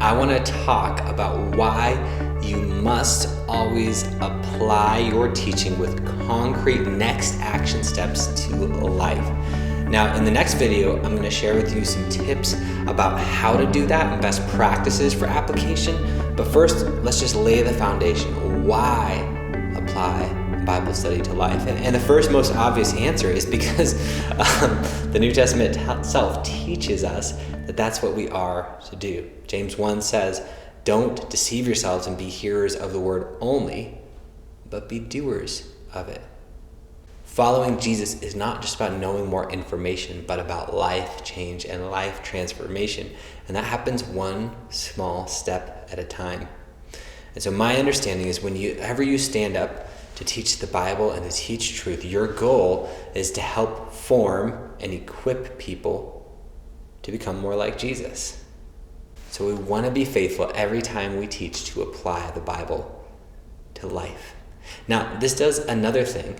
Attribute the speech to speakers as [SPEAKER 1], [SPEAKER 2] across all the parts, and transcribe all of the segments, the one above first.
[SPEAKER 1] I want to talk about why you must always apply your teaching with concrete next action steps to life. Now, in the next video, I'm going to share with you some tips about how to do that and best practices for application. But first, let's just lay the foundation. Why apply Bible study to life? And the first most obvious answer is because the New Testament itself teaches us that that's what we are to do. James 1 says, "Don't deceive yourselves and be hearers of the word only, but be doers of it." Following Jesus is not just about knowing more information, but about life change and life transformation. And that happens one small step at a time. And so my understanding is whenever you stand up to teach the Bible and to teach truth, your goal is to help form and equip people to become more like Jesus. So we want to be faithful every time we teach to apply the Bible to life. Now, this does another thing.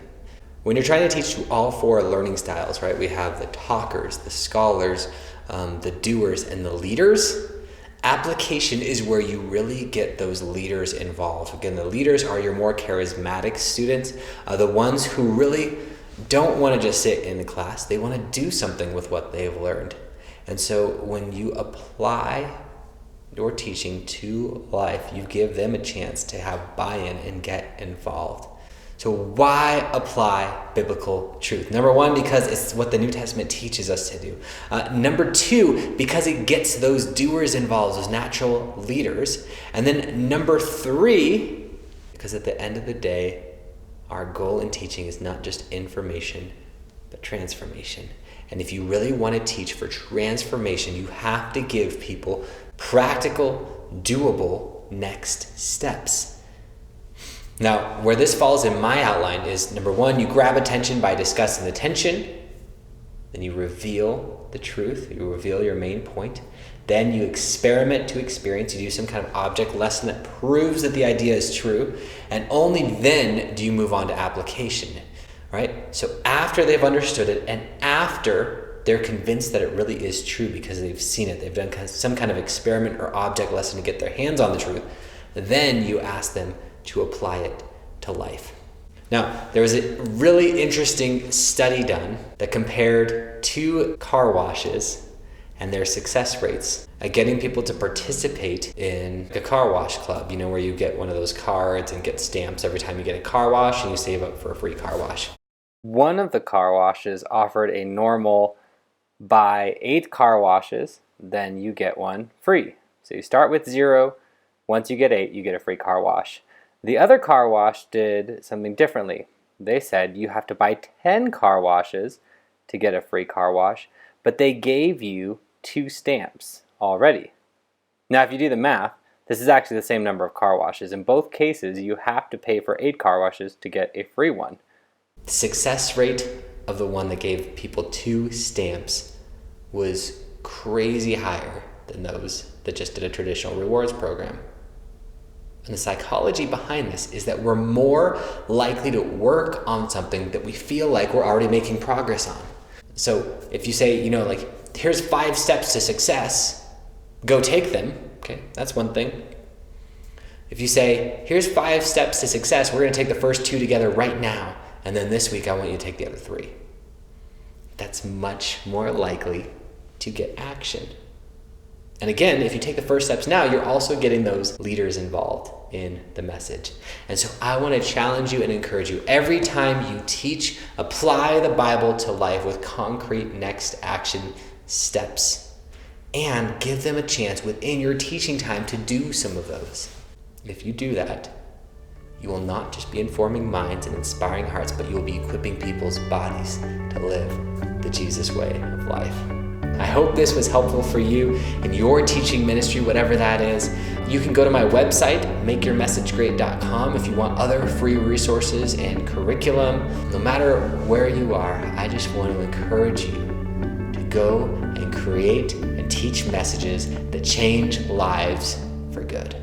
[SPEAKER 1] When you're trying to teach to all four learning styles, right? We have the talkers, the scholars, the doers, and the leaders. Application is where you really get those leaders involved. Again, the leaders are your more charismatic students, the ones who really don't want to just sit in the class. They want to do something with what they've learned. And so when you apply your teaching to life, you give them a chance to have buy-in and get involved. So why apply biblical truth? Number one, because it's what the New Testament teaches us to do. Number two, because it gets those doers involved, those natural leaders. And then number three, because at the end of the day, our goal in teaching is not just information, but transformation. And if you really want to teach for transformation, you have to give people practical, doable next steps. Now, where this falls in my outline is, number one, you grab attention by discussing the tension. Then you reveal the truth. You reveal your main point. Then you experiment to experience. You do some kind of object lesson that proves that the idea is true. And only then do you move on to application, right? So after they've understood it and after they're convinced that it really is true because they've seen it, they've done some kind of experiment or object lesson to get their hands on the truth, then you ask them to apply it to life. Now, there was a really interesting study done that compared two car washes and their success rates at getting people to participate in a car wash club, where you get one of those cards and get stamps every time you get a car wash and you save up for a free car wash. One of the car washes offered a normal buy 8 car washes, then you get one free. So you start with 0. Once you get 8, you get a free car wash. The other car wash did something differently. They said you have to buy 10 car washes to get a free car wash, but they gave you 2 stamps already. Now, if you do the math, this is actually the same number of car washes. In both cases, you have to pay for 8 car washes to get a free one. The success rate of the one that gave people 2 stamps was crazy higher than those that just did a traditional rewards program. And the psychology behind this is that we're more likely to work on something that we feel like we're already making progress on. So if you say, here's 5 steps to success, go take them. Okay, that's one thing. If you say, here's 5 steps to success, we're going to take the first 2 together right now, and then this week I want you to take the other 3. That's much more likely to get action. And again, if you take the first steps now, you're also getting those leaders involved in the message. And so I want to challenge you and encourage you. Every time you teach, apply the Bible to life with concrete next action steps. And give them a chance within your teaching time to do some of those. If you do that, you will not just be informing minds and inspiring hearts, but you will be equipping people's bodies to live the Jesus way of life. I hope this was helpful for you in your teaching ministry, whatever that is. You can go to my website, makeyourmessagegreat.com, if you want other free resources and curriculum. No matter where you are, I just want to encourage you to go and create and teach messages that change lives for good.